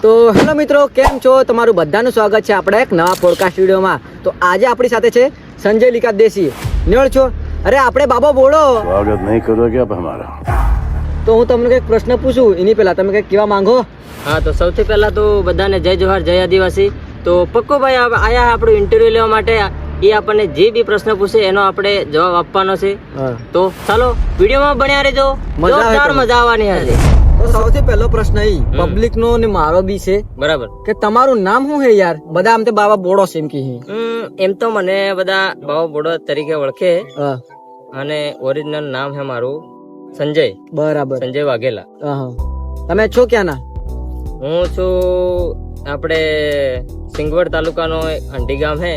તો હેલો મિત્રો, કેમ છો? તમારું બધાનું સ્વાગત છે આપણા એક નવા પોડકાસ્ટ વિડીયોમાં. તો આજે આપણી સાથે છે સંજય લીકા દેશી. નિવળ છો? અરે આપણે બાબા બોલો. સ્વાગત નહીં કરો કે હમારા. તો હું તમને કંઈક પ્રશ્ન પૂછું, એની પહેલા તમે કંઈક કહેવા માંગો? હા, તો સૌથી પહેલા તો બધાને જય જોહાર, જય આદિવાસી. તો પક્કોભાઈ આયા આપણું ઇન્ટરવ્યુ લેવા માટે. એ આપણને જે બી પ્રશ્ન પૂછે એનો આપણે જવાબ આપવાનો છે. તો ચાલો વિડીયોમાં બન્યા રહેજો, જોરદાર મજા આવવાની હશે. તો સૌથી પહેલો પ્રશ્ન ઈ પબ્લિક નો ને મારો બી છે, બરાબર, કે તમારું નામ શું છે યાર? બધા આમ તો બાબા બોડો છે એમ કે. એમ તો મને બધા બાબા બોડો તરીકે ઓળખે, હા, અને ઓરિજિનલ નામ છે મારું સંજય. બરાબર, સંજય વાઘેલા. તમે છો ક્યાંના? હું છું આપણે સિંગવડ તાલુકાનો અંડી ગામ હે,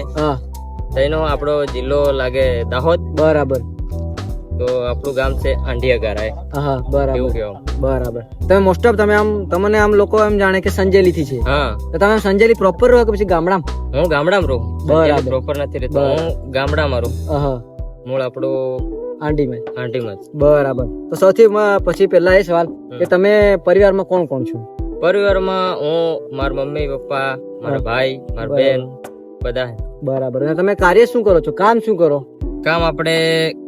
તેનો આપણો જિલ્લો લાગે દાહોદ. બરાબર. તો આપણું ગામ છે આંડિયા ગારાય. હા, બરાબર. એવું કેવું. બરાબર. તમે મોસ્ટ ઓફ તમે આમ તમને આમ લોકો એમ જાણે કે સંજેલી થી છે. હા, તો તમે સંજેલી પ્રોપર રહો કે પછી ગામડામાં? હું ગામડામાં રહું. બરાબર. પ્રોપર નથી રહેતો, હું ગામડામાં રહું. મૂળ આપણું આંટીમાં. બરાબર. તો સૌથી પછી પહેલા એ સવાલ કે તમે પરિવારમાં કોણ કોણ છો? પરિવારમાં હું, મારા મમ્મી પપ્પા, મારા ભાઈ, મારા બેન, બધા. બરાબર. અને તમે કાર્ય શું કરો છો? કામ શું કરો? કામ આપણે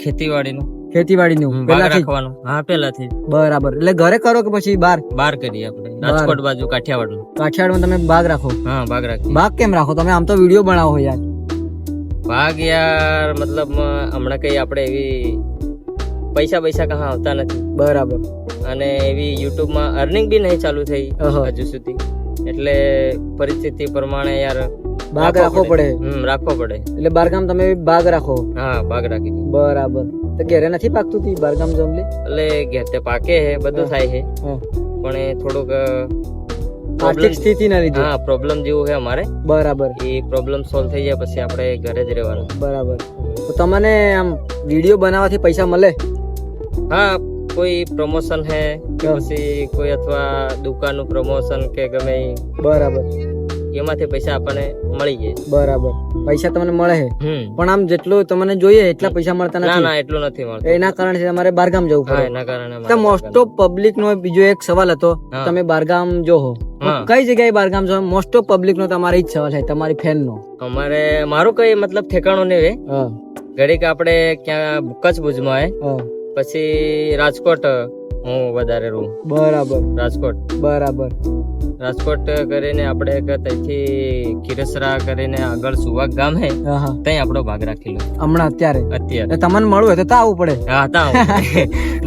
ખેતીવાડીનું. ખેતીવાડીનું રાખવાનું. હા, પહેલાથી. બરાબર. એટલે ઘરે કરો કે પછી બહાર? બહાર કરીએ આપણે, રાજકોટ બાજુ, કાઠિયાવાડનું. કાઠિયાવાડમાં તમે બાગ રાખો? હા, બાગ રાખીએ. બાગ કેમ રાખો? તમે આમ તો વિડીયો બનાવો યાર. બાગ યાર મતલબ હમણાં કઈ આપણે એવી પૈસા કહા આવતા નથી. બરાબર. અને એવી યુટ્યુબમાં અર્નિંગ બી નહીં ચાલુ થઈ હજુ સુધી, એટલે પરિસ્થિતિ પ્રમાણે યાર બાગ રાખવો પડે. રાખવો પડે. એટલે બારગામ તમે બાગ રાખો? હા, બાગ રાખી. બરાબર. તો ઘેરે નથી પાકતું તી બારગામ જમલી? એટલે ઘેર તે પાકે હે, બધું થાય છે, પણ એ થોડુંક આર્થિક સ્થિતિ ના લીધે. હા, પ્રોબ્લેમ જેવું છે અમારે. બરાબર. એ પ્રોબ્લેમ સોલ્વ થઈ જાય પછી આપણે ઘરે જ રહેવાનું. બરાબર. તો તમને આમ વિડીયો બનાવવાથી પૈસા મળે? હા, કોઈ પ્રમોશન હે કે પછી કોઈ અથવા દુકાનનું પ્રમોશન કે ગમે. બરાબર. એમાંથી પૈસા આપણને મળી જાય. બરાબર. પૈસા તમને મળે છે, પણ આમ જેટલું તમને જોઈએ એટલા પૈસા મળતા નથી. ના, એટલું નથી મળતું. એના કારણે તમારે બારગામ જવું પડે. એના કારણે તો મોસ્ટ ઓફ પબ્લિક નો બીજો એક સવાલ હતો, તમે બારગામ જો હો, કઈ જગ્યાએ બારગામ છો? મોસ્ટ ઓફ પબ્લિક નો તમારો જ સવાલ છે, તમારી ફેન નો. મારું કઈ મતલબ ઠેકાણું નહીં હોય. ઘડીક આપણે ક્યાં કચ્છ ભુજમાં પછી રાજકોટ હું વધારે રહું. બરાબર. રાજકોટ. બરાબર. રાજકોટ કરીને આપણે ત્યાંથી ખીરસરા કરીને આગળ સુવાગ ગામ હે, ત્યાં આપણો ભાગ રાખેલો હમણાં અત્યારે. તમને મળવું હોય તો આવવું પડે. હા,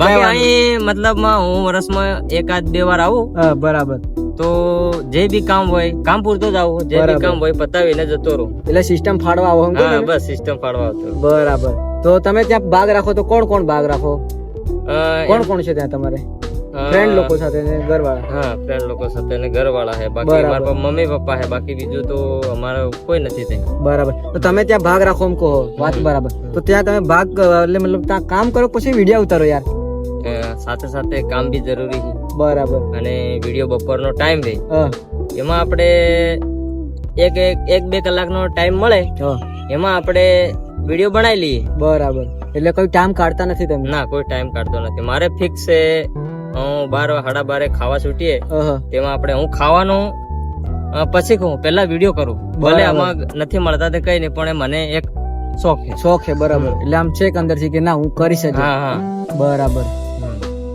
બાકી અહીં મતલબ હું વર્ષમાં 1-2 વાર આવું. બરાબર. તો જે બી કામ હોય, કામ પૂરતો જ આવું, જે બી કામ હોય પતાવીને જતો રહું. એટલે સિસ્ટમ ફાડવા આવો? હા, બસ સિસ્ટમ ફાડવા આવતો. બરાબર. તો તમે ત્યાં ભાગ રાખો તો કોણ કોણ ભાગ રાખો? કોણ છે ત્યાં તમારે? ફ્રેન્ડ લોકો સાથે ને ઘરવાળા? હા, ફ્રેન્ડ લોકો સાથે ને ઘરવાળા હે. બાકી મારા મમ્મી પપ્પા હે, બાકી બીજું તો અમારે કોઈ નથી ત્યાં. બરાબર. તો તમે ત્યાં ભાગ રાખો એમ કહો, વાત બરાબર. તો ત્યાં તમે ભાગ એટલે મતલબ ત્યાં કામ કરો પછી વિડીયો ઉતારો યાર? સાથે સાથે કામ બી જરૂરી છે. બરાબર. અને વિડીયો બપોરનો ટાઈમ રહે, એમાં આપણે 1-2 કલાકનો ટાઈમ મળે, એમાં આપણે વિડીયો બનાવી લઈએ. બરાબર. એટલે કોઈ ટાઈમ કાઢતા નથી તમે? ના, કોઈ ટાઈમ કાઢતો નથી. મારે ફિક્સ છે, હું 12-12 ખાવા છૂટીએ, તેમાં આપણે હું ખાવાનું પછી કહું, પેલા વિડીયો કરું. ભલે આમાં નથી મળતા તે કઈ નહીં, પણ મને એક શોખ છે. બરાબર. એટલે આમ છે અંદર થી કે ના હું કરી શકું. હા. બરાબર.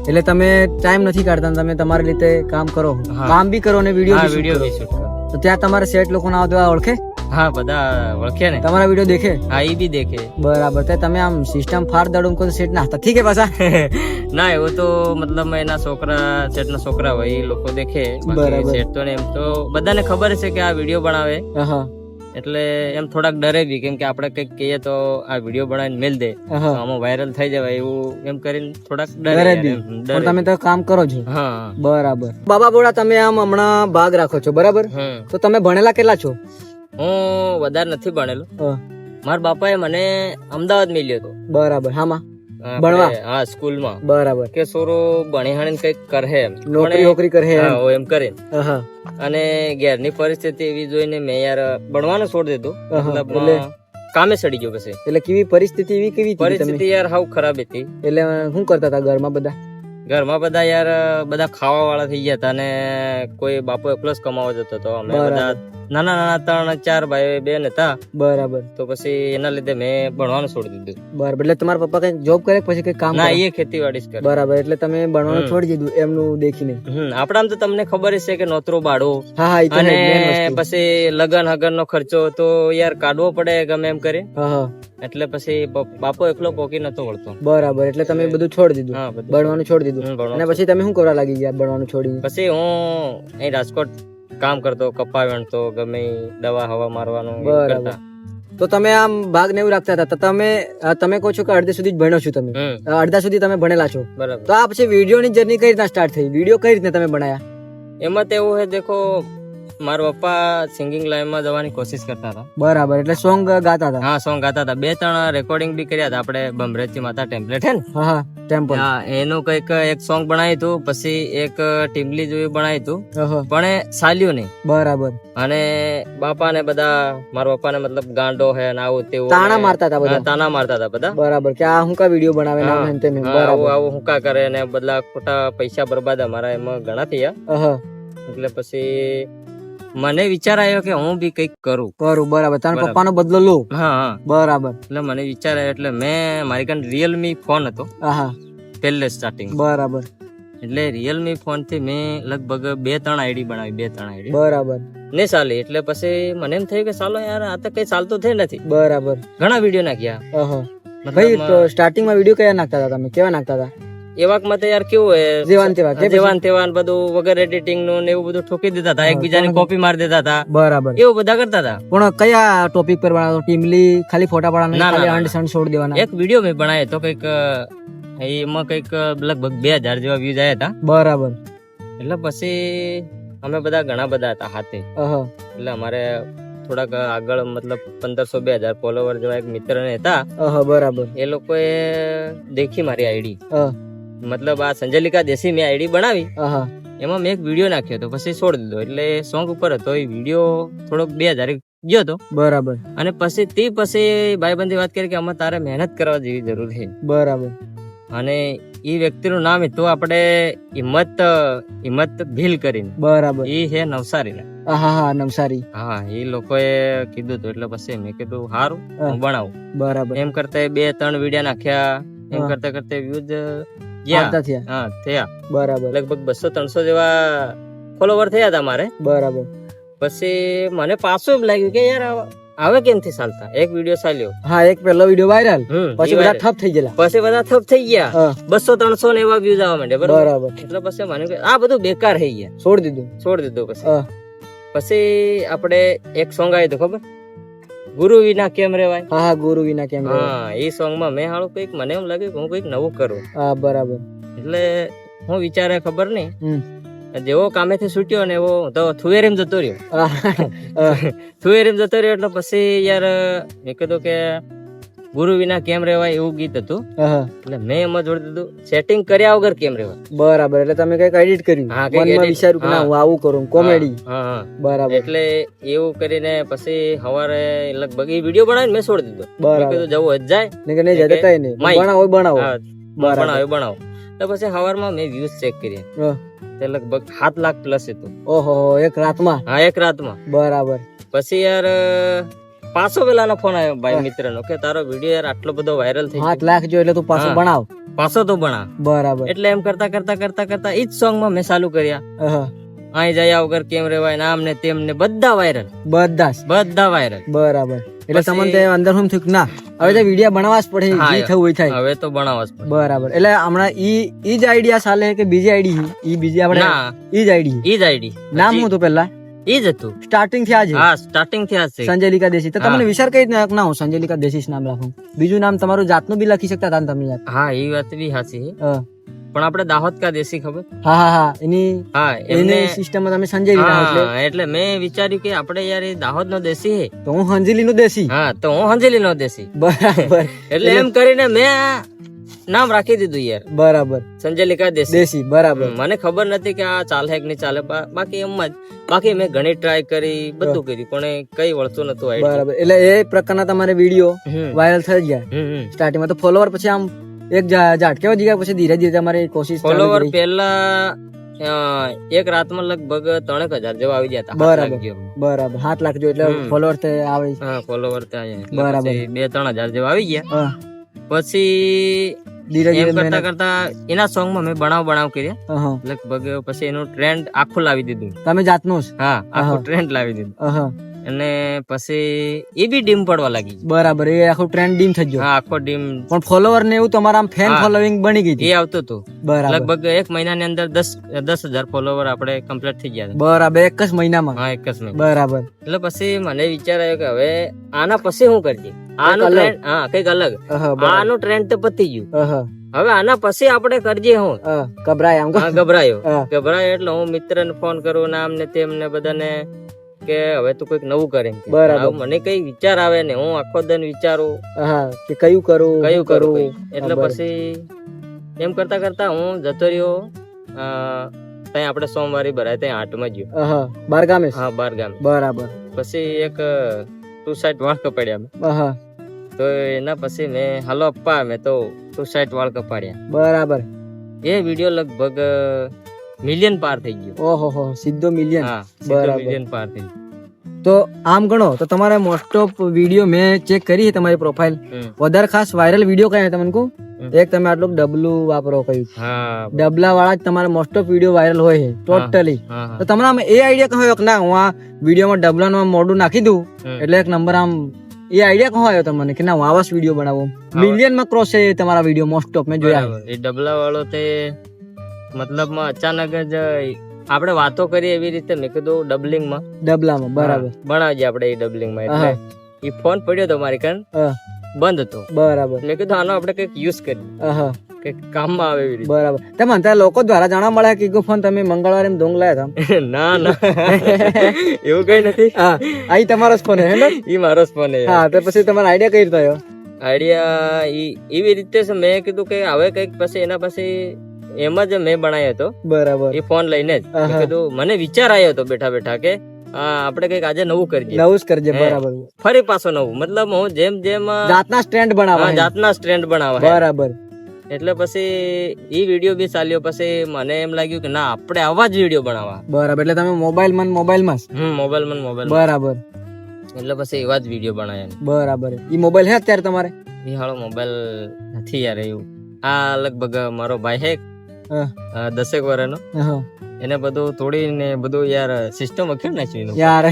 એટલે તમે ટાઈમ નથી કાઢતા, તમે તમારી રીતે કામ કરો, કામ બી કરો ને વિડીયો બી શૂટ કરો. તો ત્યાં તમારે સેટ લોકો ના આવતા ઓળખે? હા, બધા ઓળખે ને. તમારા વિડીયો દેખે? હા, એ બી દેખે. બરાબર. તો તમે આમ સિસ્ટમ ફાડ દાડું કો સેટ ના ઠીક હે પાછા? ના, એવું તો મતલબ એના સેટ ના છોકરા હોય એ લોકો દેખે. સેટ તો ને એમ તો બધાને ખબર છે કે આ વિડીયો બનાવે, એટલે એમ થોડાક ડરે બી, કેમ કે આપણે કઈક કહીએ તો આ વિડીયો બનાવીને મેલ દે, આમાં વાયરલ થઈ જવાય એવું એમ કરીને થોડાક ડરે બી. પણ તમે તો કામ કરો છો. હા, બરાબર. બાબા બોડા, તમે આમ હમણાં ભાગ રાખો છો, બરાબર? તો તમે ભણેલા કેટલા છો? હું વધારે નથી ભણેલો. મારા બાપાએ મને અમદાવાદ મેલ્યો હતો. બરાબર. હામાં ભણવા? હા, સ્કૂલમાં. બરાબર. કે સોરો ભણી હણી કઈક કરે, નોકરી કરે એમ કરે. અને ઘેરની પરિસ્થિતિ એવી જોઈને મેં યાર ભણવાનું છોડી દીધું. મતલબ કામે ચડી ગયો પછી. એટલે કેવી પરિસ્થિતિ? એવી કેવી પરિસ્થિતિ યાર? હાવ ખરાબ હતી. એટલે શું કરતા હતા ઘરમાં બધા? ઘરમાં બધા યાર બધા ખાવા વાળા થઈ ગયા હતા અને કોઈ બાપો એકલો જ કમાવા જતો હતો. અમે બધા નાના નાના 3-4 ભાઈ બેન હતા. બરાબર. તો પછી એના લીધે મેં ભણવાનું છોડી દીધું. બરાબર. એટલે તમારા પપ્પા કઈ જોબ કરે પછી કઈ કામ ના, કરે? એ ખેતીવાડી જ કરે. બરાબર. એટલે તમે ભણવાનું છોડી દીધું એમનું દેખીને. આપડા તો તમને ખબર જ છે કે નોતરો બાળો હા હા, એ તો અને main વસ્તુ. પછી લગન હગન નો ખર્ચો તો યાર કાઢવો પડે ગમે એમ કરી. હા હા, એટલે પછી બાપો એકલો પોકી નતો વળતો. બરાબર. એટલે તમે બધું છોડી દીધું, હા, બધું. ભણવાનું છોડી દીધું. ભણવાનું. અને પછી તમે શું કરવા લાગી ગયા ભણવાનું છોડી? પછી હું અહીં રાજકોટ કામ કરતો, કપા વેણતો, ગમે ઈ દવા હવા મારવાનું એવું બરાબર. કરતા. તો તમે આમ ભાગ ને એવું રાખતા હતા તો તમે કહો છો કે અડધે સુધી જ ભણ્યો છો તમે, અડધા સુધી તમે ભણેલા છો. બરાબર. તો આ પછી વિડીયોની જર્ની કઈ રીતના સ્ટાર્ટ થઈ? વિડીયો કઈ રીતના તમે બનાયા? એમાં તો એવું હે, દેખો મારા પપ્પા સિંગિંગ લાઈન માં જવાની કોશિશ કરતા હતા. બરાબર. એટલે સોંગ ગાતા હતા? હા, સોંગ ગાતા હતા. 2-3 રેકોર્ડિંગ બી કર્યા હતા. આપણે બમરેચી માતા ટેમ્પલેટ હે ને, હા હા, ટેમ્પલ. હા, એનું કઈક એક સોંગ બનાવ્યું હતું. પછી એક ટીમલી જેવું બનાવ્યું હતું, પણ એ ચાલ્યું નહીં. બરાબર. અને બાપા ને બધા મારા પપ્પા ને મતલબ ગાંડો હે ને આવું તેવું તાણા મારતા હતા બધા? હા, તાના મારતા હતા બધા. બરાબર. કે આ હું કા વિડીયો બનાવે ને આમ ને તેમ. આવું આવું હુંકા કરે ને બધા ખોટા પૈસા બરબાદ અમારા એમાં ઘણા થયા. એટલે પછી મને વિચાર આવ્યો કે હું બી કઈક કરું. બરાબર. તારા પપ્પાનો બદલો લો. હા, બરાબર. એટલે મને વિચાર આવ્યો. એટલે મેં મારી કાન રિયલમી ફોન હતો પહેલે સ્ટાર્ટિંગ. બરાબર. એટલે રિયલમી ફોન થી મેં લગભગ 2-3 આઈડી બનાવી. 2-3 આઈડી બરાબર. ને ચાલી. એટલે પછી મને એમ થયું કે ચાલો યાર આ તો કઈ ચાલતું થઈ નથી. બરાબર. ઘણા વિડીયો નાખ્યા. ભાઈ તો સ્ટાર્ટિંગ માં વિડીયો કયા નાખતા હતા તમે? કેવા નાખતા હતા? એવાકમાં તો યાર કેવું હે, જેવાન તેવાન બધું વગર એડિટિંગ નું ને એવું બધું ઠોકી દેતા હતા, એકબીજાની કોપી મારી દેતા હતા. બરાબર. એવું બધા કરતા હતા. પણ કયા ટોપિક પર બનાવતો? ટીમલી ખાલી ફોટા પાડવાના, ખાલી અંડ સંડ છોડ દેવાના? એક વિડીયો મેં બનાવ્યો તો કઈક એમાં કઈક લગભગ 2000 જેવા વ્યૂઝ આવ્યા હતા. બરાબર. એટલે પછી અમે બધા ઘણા બધા હતા હાથે. એટલે અમારે થોડાક આગળ મતલબ 1500-2000 ફોલોવર જેવા એક મિત્ર ને હતા. બરાબર. એ લોકોએ દેખી મારી આઈડી, મતલબ આ સંજલિકા દેશી મેં આઈડી બનાવી. એમાં મેં એક વિડીયો નાખ્યો હતો, પછી છોડી દીધો. એટલે સોંગ ઉપર હતો એ વિડીયો, થોડોક 2000 ગયો હતો. બરાબર. અને પછી ભાઈબંધી વાત કરી કે આમાં તારે મહેનત કરવા જેવી જરૂર છે. બરાબર. અને એ વ્યક્તિનું નામ હતું આપણે હિંમત ભીલ કરીને. બરાબર. એ છે નવસારી. નવસારી. હા, એ લોકોએ કીધું હતું. એટલે પછી મેં કીધું સારું, હું બનાવું. બરાબર. એમ કરતા 2-3 વિડીયો નાખ્યા. એમ કરતા કરતા વ્યૂઝ થયા. બરાબર. લગભગ 200-300 જેવા ફોલોવર થયા હતા મારે. બરાબર. પછી મને પાછું એમ લાગ્યું કે યાર હવે કેમથી ચાલતા. એક વિડીયો ચાલ્યો. હા, એક પહેલો વિડીયો વાયરલ, પછી બધા ઠપ થઈ ગયા. 200-300 ને એવા વ્યૂઝ આવવા માંડ્યા. બરાબર. એટલે પછી મને આ બધું બેકાર થઈ ગયા. છોડી દીધું. પછી આપણે એક સોંગ આવ્યું હતું, ખબર? ગુરુ વિના કેમ રેવાય. હા, ગુરુ વિના કેમ રેવાય. હા, એ સોંગ માં મેં હાલું કઈક મને એમ લાગ્યું કે હું કઈક નવું કરું. બરાબર. એટલે હું વિચારે ખબર નહીં, જેવો કામેથી છૂટ્યો ને એવો તો થુવેરીમ જતો રહ્યો. એટલે પછી યાર મેં કીધું કે ગુરુ વિના કેમ રેવાય એવું ગીત હતું. એટલે મેં એમાં જોડી દીધું સેટિંગ કર્યા વગર કેમ રેવાય. બરાબર. એટલે તમે કઈક એડિટ કર્યું, મનમાં વિચાર્યું કે ના હું આવું કરું, કોમેડી. બરાબર. એટલે એવું કરીને પછી સવારે લગભગ એ વિડીયો બનાવીને મેં છોડી દીધો. કીધું જવું જ જાય, બનાવો. તો પછી સવારમાં મેં વ્યૂઝ ચેક કર્યા, તે લગભગ 7 લાખ પ્લસ હતું. ઓહો, એક રાતમાં? હા, એક રાતમાં. બરાબર. પછી યાર પાછો પેલાનો ફોન આવ્યો ભાઈ મિત્ર નો કે તારો વિડીયો યાર આટલો બધો વાયરલ થઈ 7 લાખ જો, એટલે તું પાછો બનાવ. બરાબર. એટલે એમ કરતા કરતા ઈ જ સોંગ માં મેં ચાલુ કર્યા. અહીં જયા વગર કેમ રેવાય, નામ ને તેમ ને બધા વાયરલ. બરાબર. એટલે તમને અંદર શું થયું ના હવે તો વિડીયો બનાવવા જ પડે, જે થવું હોય થાય. હવે તો બનાવવા જ પડે. બરાબર. એટલે હમણાં ઈ જ આઈડિયા ચાલે કે બીજી આઈડી? ઈ બીજી આપણે ઈ જ આઈડી. નામ શું હતું પેલા? ઈ જ હતું. સ્ટાર્ટિંગ થી આજે? હા, સ્ટાર્ટિંગ થી આજે સંજલિકા દેશી. તો તમને વિચાર કઈ રીતના ના હું સંજલિકા દેશી નામ રાખું? બીજું નામ તમારું જાતનું બી લખી શકતા હતા તમે? હા, એ વાત બી સાચી. પણ આપણે દાહોદ કા દેશી ખબર? એની સિસ્ટમ તમે સંજય. એટલે મેં વિચાર્યું કે આપણે યાર એ દાહોદ નો દેશી હે તો હું હંજેલી નો દેશી. તો હું હંજેલી નો દેશી. બરાબર. એટલે એમ કરીને મેં નામ રાખી દીધું યાર. બરાબર. સંજલિકા દેશી. બરાબર. મને ખબર નથી કે આ ચાલે કે નહીં ચાલે, બાકી એમ જ. બાકી મેં ઘણી ટ્રાય કરી, બધું કર્યું, પણ કઈ વળતું નતું. બરાબર. એટલે એ પ્રકારના તમારે વિડીયો વાયરલ થઈ ગયા સ્ટાર્ટિંગમાં. તો ફોલોવર પછી આમ એક ઝાટકે જીગા પછી ધીરે ધીરે તમારી કોશિશ ચાલુ ફોલોવર કરી. પહેલા એક રાતમાં લગભગ 3,000 જેવા આવી ગયા હતા. બરાબર. 7 લાખ જેવા. બરાબર 7 લાખ જો એટલે હમ. ફોલોવર તે આવે. હા ફોલોવર ત્યાં બરાબર. 2-3 હજાર જેવા આવી ગયા. હા, પછી ધીરે એમ ધીરે કરતા મહેનત. કરતા એના સોંગમાં મેં બનાવ કર્યા. હા, લગભગ પછી એનું ટ્રેન્ડ આખું લાવી દીધું. તમે જાતનું જ. હા આખું આહા. ટ્રેન્ડ લાવી દીધું. હા, અને પછી એ બી ડીમ પડવા લાગી. બરાબર એ આખું ટ્રેન્ડ ડીમ થઈ ગયો. હા આખો ડીમ પણ ફોલોવર ને એવું તમારા આમ ફેન હા. ફોલોવિંગ બની ગઈ એ હતી. આવતું હતું. બરાબર લગભગ 1 મહિનાની અંદર 10,000 ફોલોવર આપણે કમ્પ્લીટ થઈ ગયા હતા. બરાબર એક જ મહિનામાં. હા એક જ મહિના. બરાબર. એટલે પછી મને વિચાર આવ્યો કે હવે આના પછી શું કરજે. આનું અલગ. ટ્રેન્ડ હા કઈક અલગ. હા, બરાબર. આનું ટ્રેન્ડ તો પતી ગયું. હા, હવે આના પછી આપણે કરજે હું. હા, ગભરાય આમ. હા ગભરાયો. હા. ગભરાયો એટલે હું મિત્રને ફોન કરું ને આમ ને તેમ ને બધાને કે હવે તું કઈક નવું કરે. બરાબર. હવે મને કઈ વિચાર આવે ને હું આખો દિન વિચારું હા, કે કયું કરું કયું શું કરું. એટલે બરાબર. પછી એમ કરતા કરતા હું જતો રહ્યો ત્યાં આપણે સોમવારે ભરાય ત્યાં હાટમાં ગયો. હા, બાર ગામે. હા 12 ગામ. બરાબર. પછી એક 2 સાઈડ વાળ કપાડ્યા મેં. હા, તો એના પછી મેં હાલો અપ્પા મેં તો 2 સાઈડ વાળ કપાડ્યા. બરાબર. એ વિડીયો લગભગ મિલિયન પાર થઈ ગયો. ઓહો હો, સીધો મિલિયન. હા બરાબર. મિલિયન પાર થઈ ગયો. તો આમ ગણો તો તમારે મોસ્ટ ઓફ વિડીયો મેં ચેક કરી છે તમારી પ્રોફાઇલ. વધારે ખાસ વાયરલ વિડીયો કયા છે તમને કહું? એક તમે આટલું ડબલું વાપરો કયું હા ડબલા વાળા જ તમારા મોસ્ટ ઓફ વિડીયો વાયરલ હોય છે ટોટલી. હા તો તમને આમ એ આઈડિયા કહ્યો કે ના હું આ વિડીયોમાં ડબલાનું આમ મોઢું નાખી દઉં એટલે એક નંબર આમ એ આઈડિયા કહો આવ્યો તમને કે ના હું આવા વિડીયો બનાવું? મિલિયન માં ક્રોસ છે તમારા વિડીયો મોસ્ટ ઓફ મેં જોયા. બરાબર. એ ડબલા વાળો તે મતલબમાં અચાનક જ આપણે વાતો કરી એવી રીતે મેં કીધું ડબલિંગ માં ડબલામાં. બરાબર. બનાવજે આપણે એ ડબલિંગ માં. એટલે એ ફોન પડ્યો તો મારી કાન હા, બંધ હતો. બરાબર. મેં કીધું આનો આપણે કઈક યુઝ કરીએ હા, કઈક કામમાં આવે એવી રીતે. બરાબર. તમે અંતર લોકો દ્વારા જાણવા મળે કે ઈગો ફોન તમે મંગળવારે એમ ધોંગ લાયા હતા. ના ના એવું કઈ નથી. હા, આ તમારો જ ફોન હે ને? ઈ મારો જ ફોન. હા, તો પછી તમારો આઈડિયા કઈ રીતે આવ્યો? આઈડિયા એવી રીતે છે મેં કીધું કે હવે કઈક પછી એના પછી એમ જ મેં બનાવ્યો હતો બરાબર. એ ફોન લઈને જ. મેં કીધું મને વિચાર આવ્યો હતો બેઠા બેઠા કે આપણે કઈક આજે નવું કરીએ. નવું જ કરજે. બરાબર. ફરી પાછો નવું મતલબ હું જેમ જેમ જાતના સ્ટેન્ડ બનાવવા. જાતના સ્ટ્રેન્ડ બનાવવા. બરાબર. એટલે પછી ઈ વિડીયો બી ચાલ્યો. પછી મને એમ લાગ્યું કે ના આપણે આવા જ વિડીયો બનાવવા. બરાબર. એટલે તમે મોબાઈલ માં મોબાઈલ. બરાબર. એટલે પછી એવા જ વિડીયો બનાવ્યા. બરાબર. ઈ મોબાઈલ હે અત્યારે તમારે? એ હાલો મોબાઈલ નથી યાર એવું. આ લગભગ મારો ભાઈ હે 10 વર્ષનો. એને બધું તોડીને બધું યાર સિસ્ટમ વખેડ નાખ્યું યાર.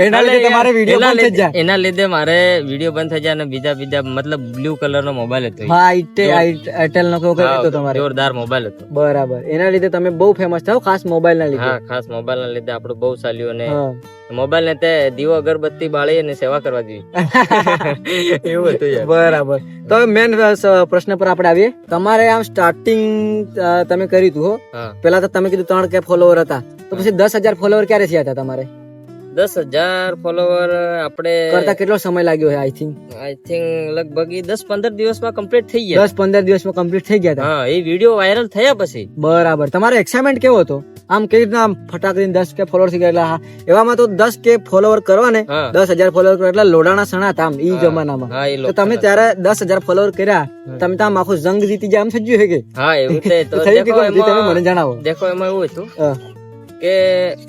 એના લીધે તમારે વિડિયો બંધ થઈ જાય. એના લીધે મારે વિડીયો બંધ થઈ જાય અને બીજા મતલબ બ્લુ કલર નો મોબાઈલ હતો. હા, આઈટેલ નો કોઈ હતો તમારે? જોરદાર મોબાઈલ હતો. બરાબર. એના લીધે તમે બહુ ફેમસ થાવ ખાસ મોબાઈલ ના લીધે. હા ખાસ મોબાઈલ ના લીધે આપણું બહુ ચાલ્યું. અને મોબાઈલ ને તે દીવો અગરબત્તી બાળી અને સેવા કરવા દીધી એવું હતું યાર. બરાબર. તો મેન પ્રશ્ન પર આપણે આવીએ. તમારે આમ સ્ટાર્ટિંગ તમે કર્યું હતું હો. પેલા તો તમે કીધું 3K ફોલોવર હતા, તો પછી 10,000 ફોલોવર ક્યારે થયા હતા તમારે? 10,000 ફોલોવર આપણે કરતા કેટલો સમય લાગ્યો છે? આઈ થિંક લગભગ 10-15 દિવસમાં કમ્પ્લીટ થઈ ગયા. 10-15 દિવસમાં કમ્પ્લીટ થઈ ગયા હતા. હા, એ વિડીયો વાયરલ થયા પછી. બરાબર. તમારો એક્સાઇટમેન્ટ કેવો હતો? આમ કેવી રીતના આમ ફટાકડીને 10K ફોલોવર થઈ ગયા? હા, એવામાં તો 10K ફોલોવર કરવા ને 10,000 ફોલોવર કરવા એટલે લોડાના સણા હતા આમ ઈ જમાનામાં. તો તમે ત્યારે 10,000 ફોલોવર કર્યા, તમે તો આમ આખો જંગ જીતી જાય એમ થયું છે કે? હા એવું તો તમે મને જણાવો. દેખો એમાં એવું હતું કે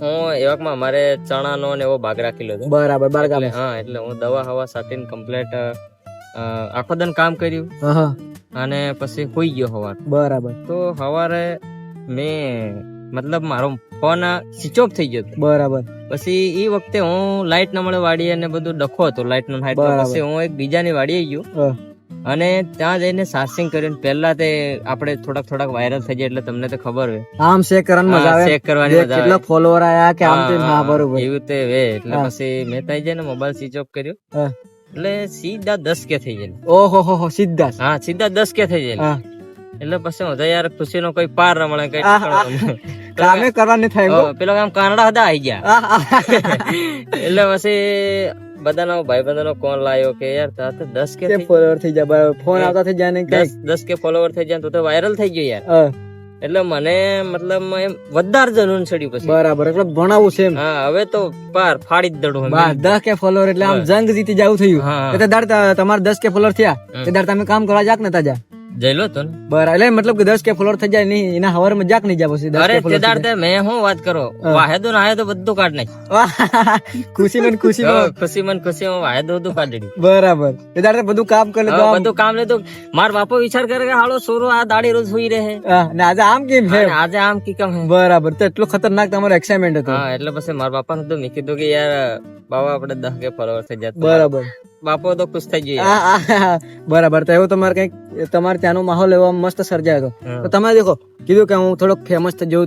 હું એવામાં મારે ચણાનો ને એવો ભાગ રાખેલો હતો. બરાબર. બારગામ. હા, એટલે હું દવા હવા સાથે કમ્પ્લીટ આખો દિન કામ કર્યું અને પછી હોઈ ગયો સવાર. બરાબર. તો સવારે મેં મતલબ મારો ફોન સ્વિચ ઓફ થઈ ગયો. બરાબર. પછી એ વખતે હું લાઈટ ના મળે વાડી અને બધું ડખો હતો લાઈટ નો. પછી હું એક બીજાની વાડીએ ગયો અને ત્યાં જઈને ચાર્જિંગ કર્યું. પહેલા તે આપણે થોડાક વાયરલ થઈ જાય એટલે તમને તો ખબર હોય આમ ચેક કરવાની મજા આવે. ચેક કરવાની મજા આવે. કેટલા ફોલોવર આયા કે આમ તેમ. હા, બરોબર. એવું તે વે. એટલે પછી મેં ત્યાં જઈને મોબાઈલ સ્વિચ ઓફ કર્યો એટલે સીધા 10K થઈ જાય. ઓહો હો, સીધા? હા, સીધા 10K થઈ જાય. એટલે પછી હું યાર ખુશી નો કોઈ પાર ન મળે. કઈ કામે કરવાની થાય. પેલો આમ કાનડા હતા આવી ગયા. એટલે પછી બધાનો ભાઈબંધનો કોલ લાવ્યો કે યાર તા તો 10K ફોલોવર થઈ જાય. બરાબર. ફોન આવતા થઈ જાય ને 10K ફોલોવર થઈ જાય તો વાયરલ થઈ ગયો યાર. એટલે મને મતલબ એમ વધારે જનૂન ચડ્યું પછી. બરાબર. એટલે ભણાવું છે એમ. હા, હવે તો પાર ફાડી જ દડું. 10K ફોલોવર એટલે આમ જંગ જીતી જવું થયું. એટલે દાડ તમારે 10K ફોલોવર થયા તે દાડ તમે કામ કરવા જાક ને તાજા જઈલો તો બરાબર. એટલે મતલબ કે 10K ફોલોવર થઈ જાય નહીં એના હવાર મજાક નહીં જાય પછી 10K અરે follower તેદાર તે મેં હું વાત કરો વાહેદો ના તો બધું કાઢ નાખ ખુશીમાં ખુશીમાં વાહેદો બધું કાઢી દીધું. બરાબર. તેદાર બધું કામ કરી લીધું આમ. બધું કામ લીધું. માર બાપો વિચાર કરે કે હાલો સોરો આ દાડી રોજ સુઈ રહે ને આજે આમ કેમ છે? અને આજે આમ કી કેમ હે. બરાબર. તો એટલો ખતરનાક તમારો એક્સાઇટમેન્ટ હતો. હા એટલે પછી મારા બાપા ને તો મેં કીધું કે યાર બાબા આપણે 10K ફોલોવર થઈ જાય. બરાબર. બાપો તો ખુશ થઈ ગયો. બરાબર. તો એવું તમારે કઈક તમારે ત્યાંનો માહોલ એવો મસ્ત સર્જાયો હતો. તો તમે દેખો કીધું કે હું થોડોક ફેમસ થઈ જઉં,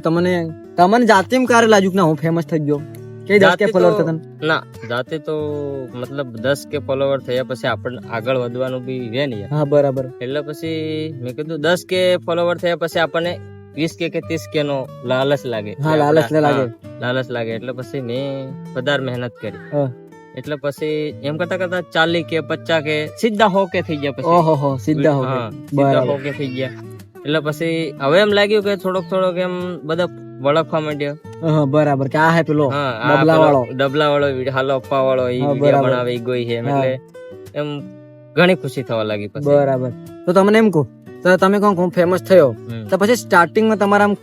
તમને જાતે ક્યારે લાગ્યું કે ના હું ફેમસ થઈ ગયો કે 10K ફોલોવર થતા? ના જાતે તો મતલબ 10K ફોલોવર થયા પછી આપણે આગળ વધવાનું બી હે ને યાર. હા બરાબર. એટલે પછી મેં કીધું 10K ફોલોવર થયા પછી આપણને 20K કે 30K નો લાલચ લાગે. હા લાલચ લાગે. લાલચ લાગે એટલે પછી મેં વધારે મહેનત કરી. એટલે પછી એમ કરતા કરતા 40K 50K સીધા 100K થઈ ગયા. પછી ઓહો સીધા 100K થઈ ગયા. એટલે પછી હવે એમ લાગ્યું કે થોડોક એમ બધા વળખવા માંડ્યો. બરાબર. કે આ હે પેલો ડબલા વાળો હાલો અપ્પા વાળો એ વિડિયો બનાવે ગઈ છે એટલે એમ ઘણી ખુશી થવા લાગી પછી. બરાબર. તો તમને એમ કહું તો તમે કોણ ફેમસ થયો તો પછી સ્ટાર્ટિંગમાં તમારા આમ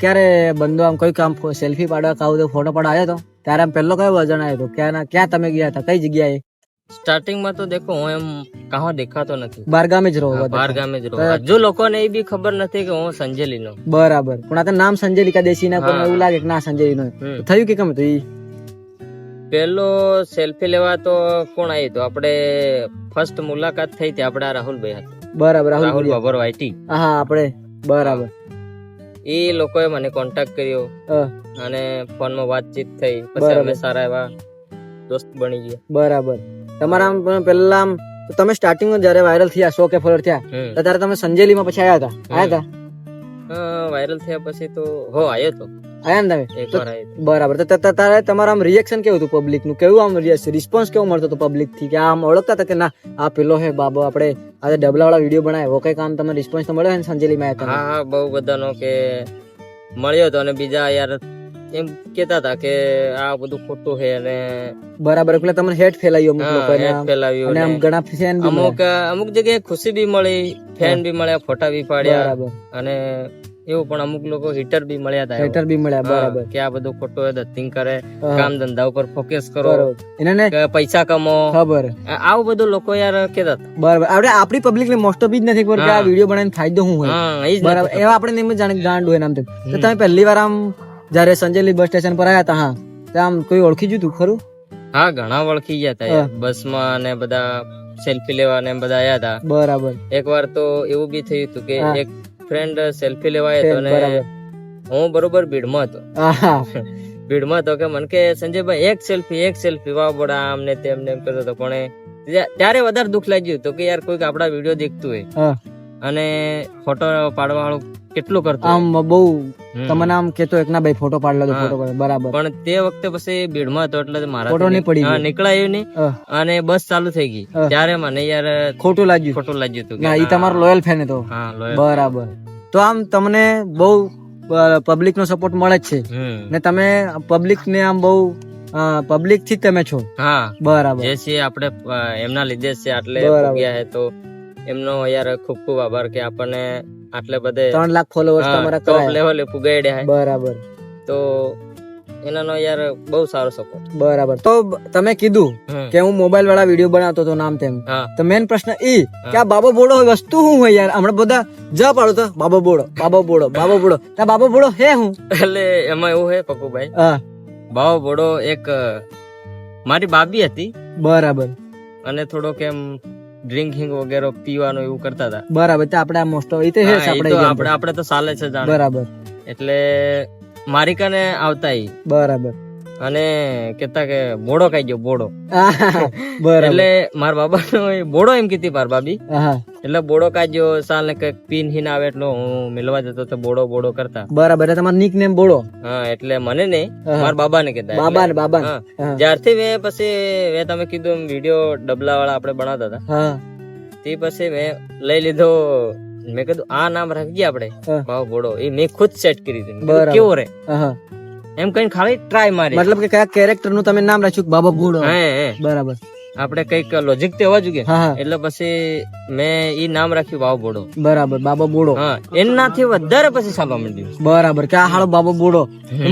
ક્યારે બંધો આમ કોઈ કામ સેલ્ફી પાડવા કાવ તો ફોટો પાડવા આવ્યો તો ત્યારે આમ પહેલો કયો વજન આવ્યો હતો? ક્યાં તમે ગયા હતા? કઈ જગ્યાએ? સ્ટાર્ટિંગ માં તો દેખો હું એમ કહો દેખાતો નથી. બહાર ગામે જ રહો? બહાર ગામે જ રહો. હજુ લોકોને એ બી ખબર નથી કે હું સંજેલી નો. બરાબર. પણ આ તો નામ સંજેલી કા દેશી ના કોઈ એવું લાગે કે ના સંજેલી નો થયું કે કેમ હતું? પેલો સેલ્ફી લેવા તો કોણ આવ્યું તો આપણે ફર્સ્ટ મુલાકાત થઈ હતી આપણે રાહુલભાઈ હતા. બરાબર. રાહુલ બાબર વાઈટી. હા આપણે બરાબર. એ લોકોએ મને કોન્ટેક્ટ કર્યો અને ફોન માં વાતચીત થઈ પછી અમે સારા એવા દોસ્ત બની ગયા. બરાબર. તમારા આમ પેલા આમ તમે સ્ટાર્ટિંગ માં જયારે વાયરલ થયા 100K ફોલોવર થયા ત્યારે તમે સંજેલી માં પછી આવ્યા હતા? વાયરલ થયા પછી તો આવ્યો તો. આયા ને તમે? બરાબર. તો તારે તમારા આમ રિએક્શન કેવું હતું પબ્લિક નું? કેવું આમ રિસ્પોન્સ કેવો મળતો હતો પબ્લિક થી? કે આમ ઓળખતા હતા કે ના આ પેલો હે બાબો આપણે આજે ડબલા વાળા વિડીયો બનાવ્યો કઈ કામ તમને રિસ્પોન્સ તો મળ્યો ને સંજેલી માં? હા બહુ બધાનો કે મળ્યો હતો અને બીજા યાર એમ કેતા હતા કે આ બધું ખોટું છે અને બરાબર. એટલે તમને હેટ ફેલાયું અમુક લોકોને ફેલાવ્યું અને ઘણા ફેન અમુક જગ્યાએ ખુશી બી મળી, ફેન બી મળ્યા, ફોટા બી પાડ્યા અને એવું પણ અમુક લોકો હિટર બી મળ્યા હતા. હિટર બી મળ્યા. બરાબર. કે આ બધું ખોટું હોય ધતિંગ કરે, કામ ધંધા ઉપર ફોકસ કરો, પૈસા કમો. ખબર આવું બધું લોકો યાર કેતા હતા. બરાબર. આપણે આપણી પબ્લિક ને મોસ્ટ ઓફ જ નથી ખબર કે આ વિડીયો બનાવીને ફાયદો શું હોય. બરાબર. એવા આપણે એમ ગાંડ હોય નામ. તો તમે પહેલી વાર આમ જયારે સંજેલી બસ સ્ટેશન પર આવ્યા હતા આમ કોઈ ઓળખી ગયું તું ખરું? હા ઘણા ઓળખી ગયા હતા બસ માં અને બધા સેલ્ફી લેવા ને બધા આવ્યા હતા. બરાબર. એક વાર તો એવું બી થયું હતું કે એક ફ્રેન્ડ સેલ્ફી લેવા આવ્યો હતો અને હું બરોબર ભીડમાં હતો. ભીડમાં હતો કે મને કે સંજયભાઈ એક સેલ્ફી વાહ બોડા આમ ને તેમ ને એમ કરતો હતો. પણ ત્યારે વધારે દુઃખ લાગ્યું હતું કે યાર કોઈક આપડા વિડીયો દેખતું હોય અને ફોટો પાડવા વાળું કેટલું કરતો આમ બહુ તમને આમ કેતો એક ના ભાઈ ફોટો પાડલો તો ફોટો પાડ. બરાબર. પણ તે વખતે પછી ભીડમાં હતો એટલે મારા ફોટો નહીં પડી નીકળાયું નહીં અને બસ ચાલુ થઈ ગઈ ત્યારે મને યાર ખોટું લાગ્યું હતું. ના ઈ તમારો લોયલ ફેન હતો. બરાબર. તો આમ તમને બહુ પબ્લિક નો સપોર્ટ મળે જ છે ને તમે પબ્લિક ને આમ બહુ પબ્લિક થી તમે છો? હા બરાબર. જે છે આપણે એમના લીધે છે આટલે ગયા હે તો એમનો યાર ખૂબ ખૂબ આભાર કે આપણને આટલે બધે 3 લાખ ફોલોવર્સ તમારા ટોપ લેવલે પુગાડ્યા હે. બરાબર. તો એનાનો યાર બહુ સારો સપોર્ટ. બરાબર. તો તમે કીધું કે હું મોબાઈલ વાળા વિડીયો બનાવતો હતો નામ તેમ, તો મેન પ્રશ્ન ઈ કે આ બાબો બોડો વસ્તુ શું હોય યાર? હમણાં બધા જ પાડો તો બાબો બોડો ત્યાં બાબો બોડો હે હું? એટલે એમાં એવું હે પપ્પુભાઈ, બાબો બોડો એક મારી બાબી હતી. બરાબર. અને થોડોક એમ ડ્રિંકિંગ વગેરે પીવાનું એવું કરતા હતા. બરાબર. તો આપણે મોસ્ટ ઓફ આપણે તો ચાલે છે. બરાબર. એટલે મારી કને આવતા બરાબર અને કેતા કે બોડો કઈ ગયો બોડો. એટલે મારા બાબા નો બોડો એમ કીધી માર બાબી. એટલે બોડો કાઢ્યો સાલ ને કઈક પીન હિન આવે એટલે હું મિલવા જતો તો બોડો બોડો કરતા. બરાબર. તમારું નિક નેમ બોડો? હા. એટલે મને નહીં મારા બાબા ને કહેતા. બાબા. જ્યારથી મેં પછી મેં તમે કીધું વિડીયો ડબલા વાળા આપણે બનાવતા હતા તે પછી મેં લઈ લીધો. મેં કીધું આ નામ રાખીએ આપણે બાબો બોડો. એ મેં ખુદ સેટ કરી દીધું કેવો રે એમ કઈ ખાલી ટ્રાય મારી. મતલબ કે કયા કેરેક્ટર નું તમે નામ રાખ્યું? બાબા બોડો. બરાબર. આપણે કઈક લોજિક તો હોવા જોઈએ. એટલે પછી મેં ઈ નામ રાખ્યું બાબો બોડો. બરાબર, બાબો બોડો. એનાથી વધારે પછી સાંભળવા માંડ્યું. બરાબર, કે આ હાલો બાબો બોડો.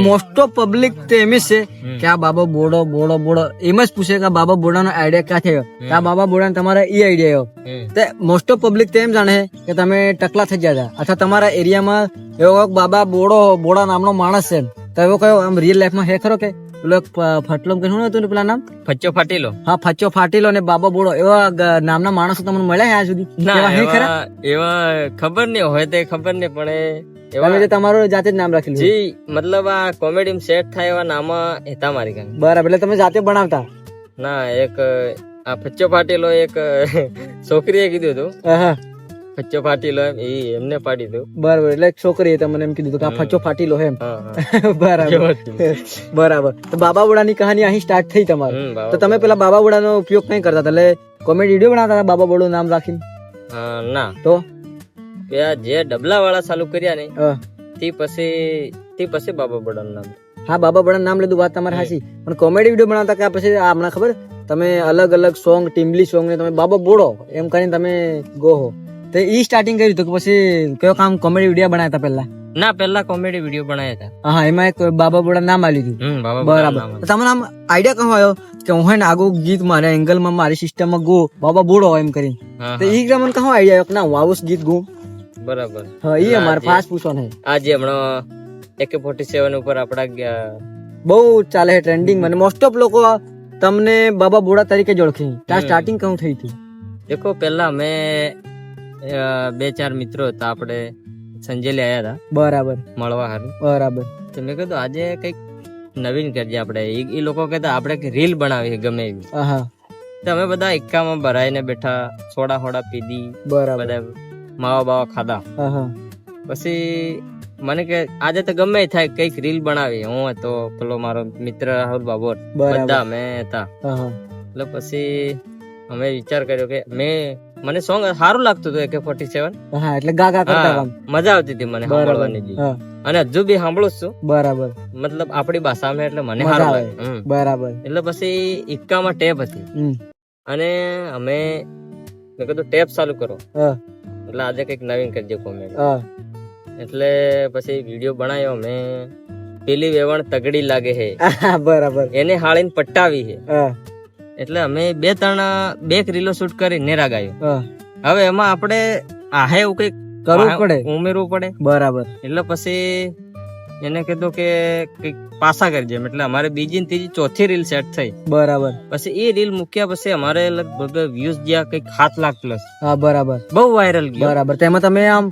મોસ્ટ ઓફ પબ્લિક તો એમ જ છે કે આ બાબો બોડો બોડો બોડો એમ જ પૂછે કે બાબા બોડા નો આઈડિયા ક્યાં થયો, કે આ બાબા બોડા તમારા ઈ આઈડિયા આવ્યો. મોસ્ટ ઓફ પબ્લિક તો એમ જાણે કે તમે ટકલા થઈ ગયા હતા, અથવા તમારા એરિયામાં એવો બાબા બોડા નામનો માણસ છે, તો એવો કયો આમ રિયલ લાઈફમાં હે ખરો? કે પેલો ફટલો કે શું હતું પેલા નામ? ફચ્ચો ફાટીલો. હા, ફચ્ચો ફાટીલો ને બાબા બોડો એવા નામના માણસો તમને મળ્યા આજ સુધી? એવા ખબર નહીં હોય તે ખબર નહીં, પણ તમે તમારું જાતે જ નામ રાખેલું? જી, મતલબ આ કોમેડી સેટ થાય એવા નામ હતા મારી કાંઈ. બરાબર, એટલે તમે જાતે બનાવતા? ના, એક આ ફચ્ચો ફાટીલો એક છોકરીએ કીધું હતું. ફચ્ચો ફાટીલો એમને પાડી દઉં. બરાબર, એટલે છોકરીએ તમને એમ કીધું કે આ ફચ્ચો ફાટીલો એમ. બરાબર બરાબર. તો બાબા બોડા ની કહાની અહીં સ્ટાર્ટ થઈ તમારી. તો તમે પેલા બાબા બોડા નો ઉપયોગ કઈ કરતા હતા? એટલે કોમેડી વિડીયો બનાવતા હતા બાબા બોડું નામ રાખીને? ના, તો જે ડબલા વાળા ચાલુ કર્યા ને તે પછી બાબા બોડા નું નામ. હા, બાબા બોડા નામ લીધું, વાત તમારી હાચી. પણ કોમેડી વિડીયો બનાવતા કે પછી હમણાં ખબર તમે અલગ અલગ સોંગ, ટીમલી સોંગ ને તમે બાબા બોડો એમ કરીને તમે ગોહો, તો ઈ સ્ટાર્ટિંગ કર્યું હતું કે પછી કયો કામ કોમેડી વિડીયો બનાવ્યા હતા પહેલા? ના, પહેલા કોમેડી વિડીયો બનાવ્યા હતા. હા, એમાં એક બાબા બોડા નામ આલી દીધું. બરાબર. તમને આમ આઈડિયા કહો આવ્યો કે હું ને આગળ ગીત મારા એંગલમાં મારી સિસ્ટમમાં ગો બાબા બોડો એમ કરીને? તો ઈ તમને કહો આઈડિયા આવ્યો કે ના હું આવું ગીત ગો? બરાબર. હા, ઈ અમારે ખાસ પૂછવાનું છે. આજે હમણાં AK-47 ઉપર આપડા બહુ ચાલે છે ટ્રેન્ડિંગ. મને મોસ્ટ ઓફ લોકો તમને બાબા બોડા તરીકે જ ઓળખે. ત્યાં સ્ટાર્ટિંગ કહું થઈ હતી? દેખો, પેલા અમે 2-4 મિત્રો હતા, આપડે સંજેલી આયા હતા. બરાબર, મળવા હારું. બરાબર. તો મેં કીધું આજે કઈક નવીન કરજે આપડે. એ લોકો કહેતા આપડે રીલ બનાવી ગમે એવી. તો અમે બધા એકામાં ભરાઈને બેઠા, સોડા ફોડા પીધી, બધા માવા બાવા ખાધા. પછી મને કે આજે તો ગમે થાય કઈક રીલ બનાવી. હું હતો, પેલો મારો મિત્ર રાહુલ બાબર, બધા અમે હતા. એટલે પછી અમે વિચાર કર્યો કે મને સોંગ સારું લાગતું હતું AK-47. એટલે ગાગા કરતા મજા આવતી હતી મને સાંભળવાની, અને હજુ બી સાંભળું છું. બરાબર, મતલબ આપણી ભાષામાં, એટલે મને સારું લાગે. બરાબર. એટલે પછી ઇક્કામાં ટેપ હતી, અને મેં કીધું ટેપ ચાલુ કરો, એટલે આજે કઈક નવીન કરજે કોમેડી. એટલે પછી વિડીયો બનાવ્યો મેં. પેલી વેવણ તગડી લાગે છે, બરાબર, એને હાળીને પટ્ટાવી છે. એટલે અમે 2-3 રીલો શૂટ કરી નેરા ગાયો. હવે એમાં આપણે આહે એવું કઈક કરવું પડે, ઉમેરવું પડે. બરાબર. એટલે પછી એને કીધું કે કઈક પાછા કરજે. એટલે અમારે બીજી ને ત્રીજી ચોથી રીલ સેટ થઈ. બરાબર. પછી એ રીલ મૂક્યા પછી અમારે લગભગ વ્યૂઝ જ્યાં કઈક 7 લાખ પ્લસ. બરાબર, બહુ વાયરલ ગયો. બરાબર. તેમાં તમે આમ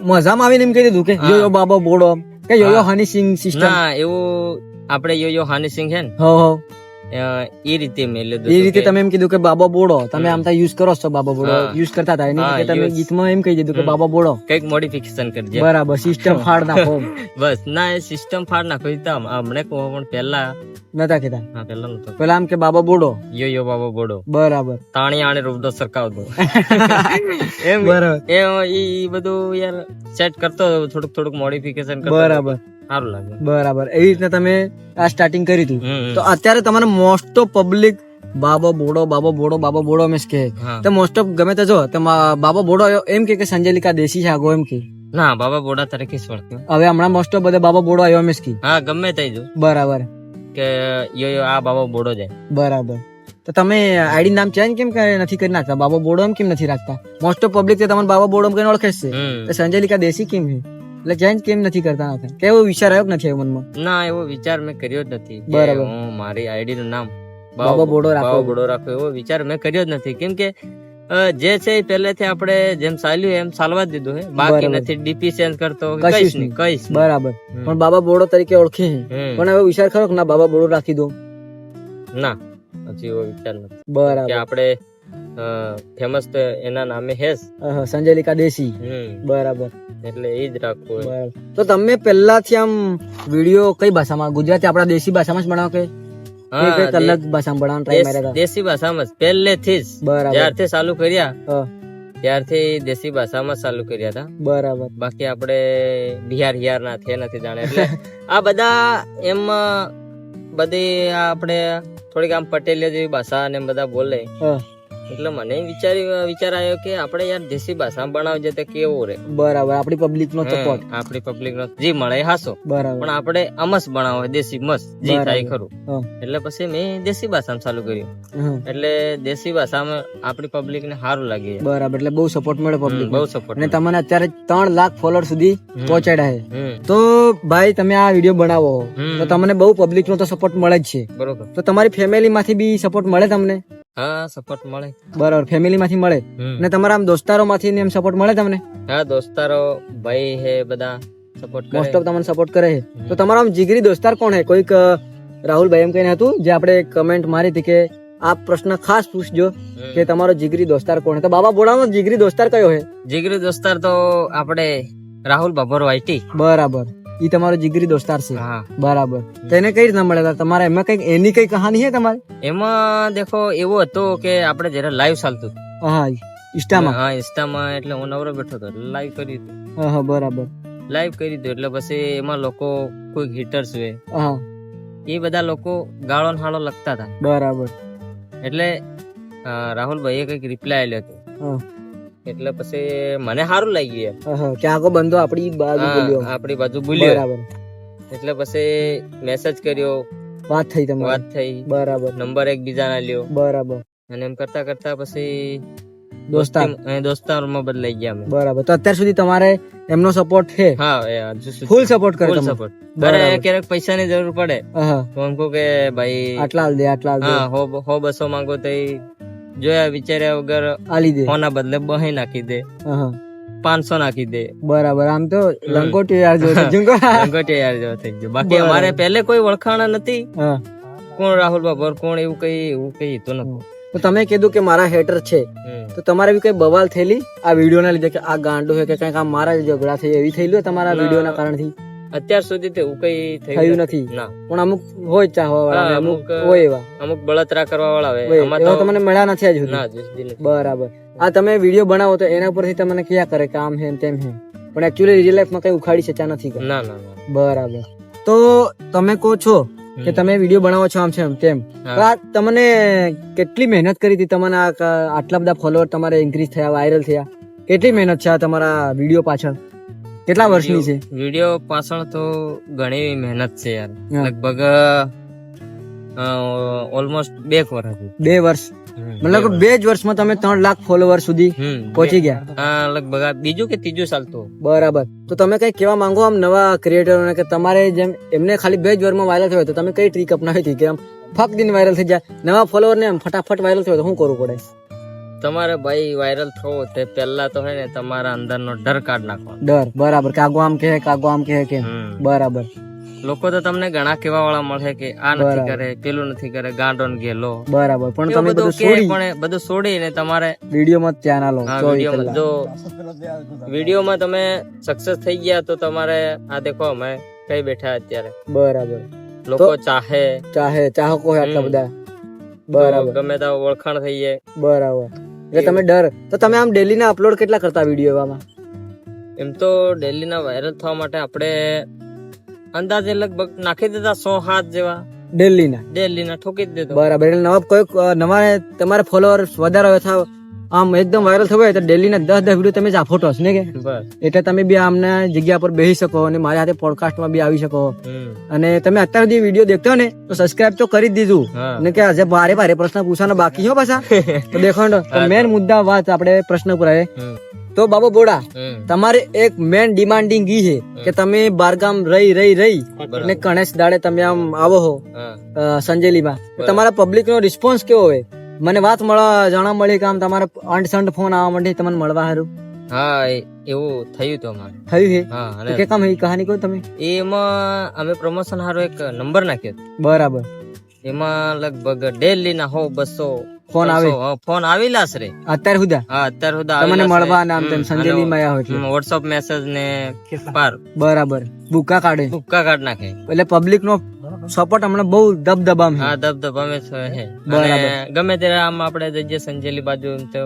મજામાં આવીને એમ કહી દીધું કે યો બાબા બોડો કે યો હની સિંગ સિસ્ટમ? ના, એવું આપણે યો હની સિંગ છે ને, એ રીતે મેં લીધું. એ રીતે તમે એમ કીધું કે બાબા બોડો તમે આમ યુઝ કરો છો, બાબા બોડો યુઝ કરતા હતા, એની રીતે તમે ગીતમાં એમ કહી દીધું કે બાબા બોડો કઈક મોડિફિકેશન કરજે. બરાબર, સિસ્ટમ ફાડ નાખો. બસ, ના, એ સિસ્ટમ ફાડ નાખો. હમણે કહો, પણ પેલા નતા કહેતા. હા, પેલા નતો. પેલા આમ કે બાબા બોડો, યો બાબા બોડો. બરાબર. તાણી આણે રૂપદો સરકાવતો એમ. બરાબર. એ બધું યાર સેટ કરતો, થોડુંક મોડિફિકેશન કરતો. બરાબર, સારું લાગે. બરાબર. એવી રીતના તમે આ સ્ટાર્ટિંગ કરી હતું. તો અત્યારે તમારે મોસ્ટ ઓફ પબ્લિક બાબા બોડો બાબા બોડો બાબા બોડો એમ કે, તો મોસ્ટ ઓફ ગમે તે જો બાબા બોડો એમ કે સંજયલિકા દેશી છે આગો એમ કે? ના, બાબા બોડા તરીકે હવે હમણાં મોસ્ટ ઓફ બધા બાબા બોડો આવ્યો એમ કે? હા, ગમે તે જો. બરાબર, કે યો આ બાબા બોડો જાય. બરાબર. તો તમે આઈડી નામ ચેન્જ કેમ નથી કરી નાખતા? બાબા બોડો એમ કેમ નથી રાખતા? મોસ્ટ ઓફ પબ્લિક તમને બાબા બોડો એમ કઈ ઓળખે છે, સંજયલિકા દેશી કેમ છે? એટલે ચેન્જ કેમ નથી કરતા? કેવો વિચાર આવ્યો નથી મનમાં? ના, એવો વિચાર મેં કર્યો જ નથી. બરાબર. હું મારી આઈડી નું નામ બાબા બોડો રાખો એવો વિચાર મેં કર્યો જ નથી. કેમ કે જે છે એ પહેલેથી આપણે જેમ ચાલ્યું એમ ચાલવા જ દીધું છે. બાકી નથી ડીપી ચેન્જ કરતો કઈશ નહીં, કઈશ. બરાબર. પણ બાબા બોડો તરીકે ઓળખે પણ એવો વિચાર ખરો કે ના બાબા બોડો રાખી દો? ના, હજી એવો વિચાર નથી. બરાબર. કે આપણે ફેમસ તો એના નામે હેસ, સંજયલિકા દેશી. બરાબર. એટલે એ જ રાખવું. તો તમે પહેલાથી આમ વિડીયો કઈ ભાષામાં? ગુજરાતી આપણા દેશી ભાષામાં જ બનાવો કે અલગ ભાષામાં બનાવવાનો ટ્રાય માર્યા? દેશી ભાષામાં જ પહેલેથી જ. બરાબર. જ્યારથી ચાલુ કર્યા ત્યારથી દેશી ભાષામાં ચાલુ કર્યા હતા. બરાબર. બાકી આપણે બિહાર હિયાર ના થયા નથી જાણે. એટલે આ બધા એમાં બધી આ આપણે થોડીક આમ પટેલિયા જેવી ભાષા ને બધા બોલે એટલે મને વિચાર આવ્યો કે આપણે યાર દેશી ભાષામાં બનાવજે તો કેવું રે. બરાબર, આપણી પબ્લિક નો સપોર્ટ, આપણી પબ્લિક નો જે મળે એ હાસો, બરાબર, પણ આપણે અમસ બનાવો દેશી મસ્ત જે થાય ખરું. એટલે પછી મેં દેશી ભાષામાં ચાલુ કર્યું. એટલે દેશી ભાષામાં આપણી પબ્લિક ને સારું લાગે. બરાબર, એટલે બહુ સપોર્ટ મળે પબ્લિક, બહુ સપોર્ટ. અને તમને અત્યારે 3 લાખ ફોલોઅર સુધી પહોંચાડ્યા છે. તો ભાઈ તમે આ વિડીયો બનાવો તો તમને બહુ પબ્લિક નો તો સપોર્ટ મળે જ છે. બરોબર. તો તમારી ફેમિલી માંથી બી સપોર્ટ મળે તમને? હા, સપોર્ટ મળે. બરાબર, ફેમિલી માંથી મળે. અને તમારા આમ દોસ્તારો માંથી એમ સપોર્ટ મળે તમને? હા, દોસ્તારો ભાઈ હે બધા સપોર્ટ કરે. મોસ્ટ ઓફ તમને સપોર્ટ કરે છે. તો તમારો આમ જીગરી દોસ્તાર કોણ હે? કોઈક રાહુલભાઈ એમ કહીને હતું જે આપણે કમેન્ટ મારી હતી કે આ પ્રશ્ન ખાસ પૂછજો કે તમારો જીગરી દોસ્તાર કોણ હે. તો બાબા બોડાનો જીગરી દોસ્તાર કયો હે? જીગરી દોસ્તાર તો આપણે રાહુલ બાબર વાઈટી. બરાબર, ઈ તમારો જીગરી દોસ્તાર છે. બરાબર. તો એને કઈ રીતના મળેલા તમારે? એમાં કઈક એની કઈ કહાની છે તમારે? એમાં દેખો એવું હતું કે આપણે જયારે લાઈવ ચાલતું. હા, ઇન્સ્ટામાં. હા, ઇન્સ્ટામાં. એટલે હું નવરો બેઠો હતો એટલે લાઈવ કરી દીધું. હા, બરાબર, લાઈવ કરી દીધું. એટલે પછી એમાં લોકો કોઈ હિટર્સ હોય એ બધા લોકો ગાળો હાળો લખતા હતા. બરાબર. એટલે રાહુલભાઈએ કઈક રિપ્લાય આપ્યો હતો. એટલે પછી મને સારું લાગ્યું કે આખો બંધો આપણી બાજુ બોલ્યો. બરાબર. એટલે પછી મેસેજ કર્યો, વાત થઈ. બરાબર. નંબર એકબીજાના લ્યો. બરાબર. અને એમ કરતા કરતા પછી દોસ્તારમાં બદલાઈ ગયા અમે. બરાબર. તો અત્યાર સુધી તમારે એમનો સપોર્ટ છે? હા, ફૂલ સપોર્ટ કરે. Full support. અરે ક્યારેક પૈસાની જરૂર પડે તો એમ કહું કે ભાઈ આટલા હાલ દે. હો 200 માંગો તો જોયા વિચાર્યા વગર આલી દે. ફોના બદલે 2 નાખી દે, 500 નાખી દે. બરાબર. આમ તો લંગોટિયા જેવો થઈ ગયો. બાકી અમારે પહેલે કોઈ વળખાણ નથી. કોણ રાહુલ બાબર, કોણ એવું કઈ તો નથી. તો તમે કીધું કે મારા હેટર છે, તો તમારે બી કઈ બવાલ થયેલી આ વિડીયો ના લીધે કે આ ગાંડો છે કે કઈક આમ મારા ઝઘડા થઈ એવી થયેલું તમારા વિડીયો ના કારણથી? અત્યાર સુધી એવું કઈ થયું નથી. પણ અમુક હોય ચાહવા વાળા, અમુક હોય એવા, અમુક બળતરા કરવા વાળા હોય. તમને મળ્યા નથી હજુ? બરાબર. આ તમે વિડીયો બનાવો તો એના પરથી તમને ક્યાં કરે કે આમ હે તેમ હે, પણ એકચ્યુઅલી રિયલ લાઈફમાં કઈ ઉખાડી શક્યા નથી? ના. બરાબર. તો તમે કહો છો કે તમે વિડીયો બનાવો છો આમ છે આમ તેમ, તમને કેટલી મહેનત કરી હતી? તમને આટલા બધા ફોલોઅર તમારે ઇન્ક્રીઝ થયા, વાયરલ થયા, કેટલી મહેનત છે આ તમારા વિડીયો પાછળ? કેટલા વર્ષની છે? વિડીયો પાછળ તો ઘણી મહેનત છે યાર. લગભગ ઓલમોસ્ટ 2 વર્ષ. 2 વર્ષ મતલબ 2 જ વર્ષમાં તમે 3 લાખ ફોલોવર સુધી પહોંચી ગયા? લગભગ બીજું કે ત્રીજું ચાલતું. બરાબર. તો તમે કઈ કેવા માંગો આમ નવા ક્રિએટરોને કે તમારે જેમ એમને ખાલી 2 જ વર્ષમાં વાયરલ થયો તો તમે કઈ ટ્રીક અપનાવી હતી કે આમ ફક દિન વાયરલ થઈ જાય? નવા ફોલોવર ને આમ ફટાફટ વાયરલ થયો તો શું કરવું પડે? તમારે ભાઈ વાયરલ થવો તે પહેલા તો હે ને તમારા અંદરનો ડર કાઢ નાખવાનો. ડર. બરાબર. કાગો આમ કહે કે. બરાબર. લોકો તો તમને ઘણા કેવા વાળા મળે કે આ નથી કરે, પેલું નથી કરે, ગાંડો ને ગેલો. બરાબર. પણ તમે બધું છોડીને તમારે વિડીયોમાં ધ્યાન આલો. જો વિડીયોમાં તમે સક્સેસ થઈ ગયા તો તમારે આ દેખો અમે કઈ બેઠા અત્યારે. બરાબર. લોકો ચાહકો આટલા બધા. બરાબર. ગમે તો ઓળખાણ થઈ જાય. બરાબર. એટલે તમે ડર. તો તમે આમ ડેલી ના અપલોડ કેટલા કરતા વિડીયો એવામાં? એમ તો ડેલી ના વાયરલ થવા માટે આપણે અંદાજે લગભગ નાખી દેતા 100 જેવા. ડેલી ના ઠોકી જ દેતો. બરાબર. એટલે નવા તમારે ફોલોઅર્સ વધારે થાવ આમ એકદમ વાયરલ થવું હોય તો ડેલી ના 10 વિડીયો તમે જ ફોટોસ ને કે એટલે તમે બી આમને જગ્યા પર બેસી શકો અને મારી સાથે પોડકાસ્ટમાં બી આવી શકો. અને તમે અત્યાર સુધી વિડીયો દેખતો ને તો સબસ્ક્રાઇબ તો કરી જ દીધું ને કે આજે ભારે પ્રશ્ન પૂછવાનો બાકી હો પાછા. તો દેખો મેન મુદ્દા વાત આપણે પ્રશ્ન પર આવે તો બાબા બોડા તમારે એક મેન ડિમાન્ડિંગ ઈ છે કે તમે બારગામ રહી ને ગણેશ દાડે તમે આમ આવો હો સંજેલીમાં, તમારા પબ્લિક નો રિસ્પોન્સ કેવો હોય? મને વાત જાણવા મળી કે આમ તમારે અંડ ફોન આવવા માંડે તમને મળવા હારું. હા, એવું થયું તો અમારે. થયું છે કે કામ? એ કહાની કહો તમે. એમાં અમે પ્રમોશન હારો એક નંબર નાખ્યો. બરાબર. એમાં લગભગ ડેલી ના 100-200 ફોન આવેલા છે અત્યાર સુધી. તમને મળવા નામ તેમ સંજેલીમાં આવ્યા હોય વોટ્સઅપ મેસેજ ને પાર. બરાબર. ભૂક્કા કાઢ નાખે. એટલે પબ્લિક નો સપોર્ટ હમણાં બહુ દબદબામાં. દબદબામાં છે. ગમે ત્યારે આમ આપણે જઈએ સંજેલી બાજુ તો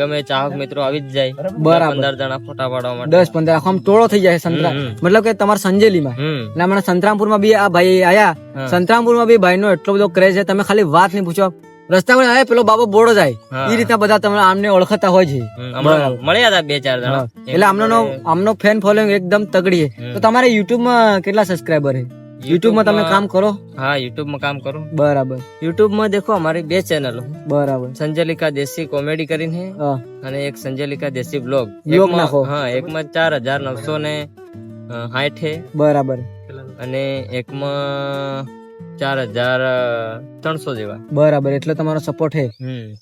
ગમે ચાહક મિત્રો આવી જ જાય. બરાબર. 15 જણા ફોટા પાડવા માટે 10-15 આખો આમ ટોળો થઈ જાય સંતરા મતલબ કે તમારા સંજેલીમાં ને હમણાં સંતરામપુરમાં બી આ ભાઈ આયા. સંતરામપુરમાં બી ભાઈ નો એટલો બધો ક્રેઝ છે, તમે ખાલી વાત નહીં પૂછો. રસ્તા પર આવે પેલો બાબો બોડો જાય એ રીતના બધા તમે આમને ઓળખતા હોય છે. મળ્યા હતા 2-4 જણા એટલે આમનો ફેન ફોલોઈંગ એકદમ તગડી છે. તો તમારે યુટ્યુબ માં કેટલા સબસ્ક્રાઇબર છે? યુટ્યુબ માં તમે કામ કરો? હા, યુટ્યુબ માં કામ કરું. બરાબર. યુટ્યુબ માં દેખો અમારી 2 ચેનલો. બરાબર. સંજલિકા દેશી કોમેડી કરીને અને એક સંજલિકા દેશી બ્લોગ. હા, એકમાં 4960 છે. બરાબર. અને એકમાં 4300 જેવા. બરાબર. એટલે તમારો સપોર્ટ છે.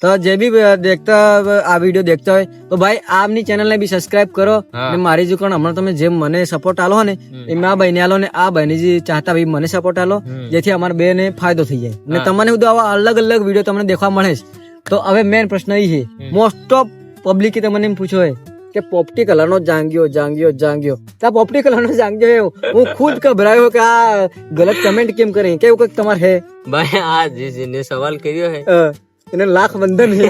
તો જે બી દેખતા આ વિડીયો દેખતા હોય તો ભાઈ આમની ચેનલ ને બી સબસ્ક્રાઇબ કરો. અને મારી જો હમણાં તમે જેમ મને સપોર્ટ આલો ને એમ આ ભાઈ ને આલો ને આ ભાઈ ની જે ચાહતા ભાઈ મને સપોર્ટ આલો, જેથી અમારા બે ને ફાયદો થઈ જાય. અને તમને બધું આવા અલગ અલગ વિડીયો તમને દેખવા મળે છે. તો હવે મેન પ્રશ્ન એ છે, મોસ્ટ ઓફ પબ્લિકે તમને એમ પૂછ્યો હોય કે પોપટી કલર નો જાંગ્યો તો પોપટી કલર નો જાંગ્યો હું ખુદ ઘબરાયો કે આ ગલત કમેન્ટ કેમ કરી, કેવું કઈક તમારે હે ભાઈ? આ જે સવાલ કર્યો હે એને લાખ વંદન હે.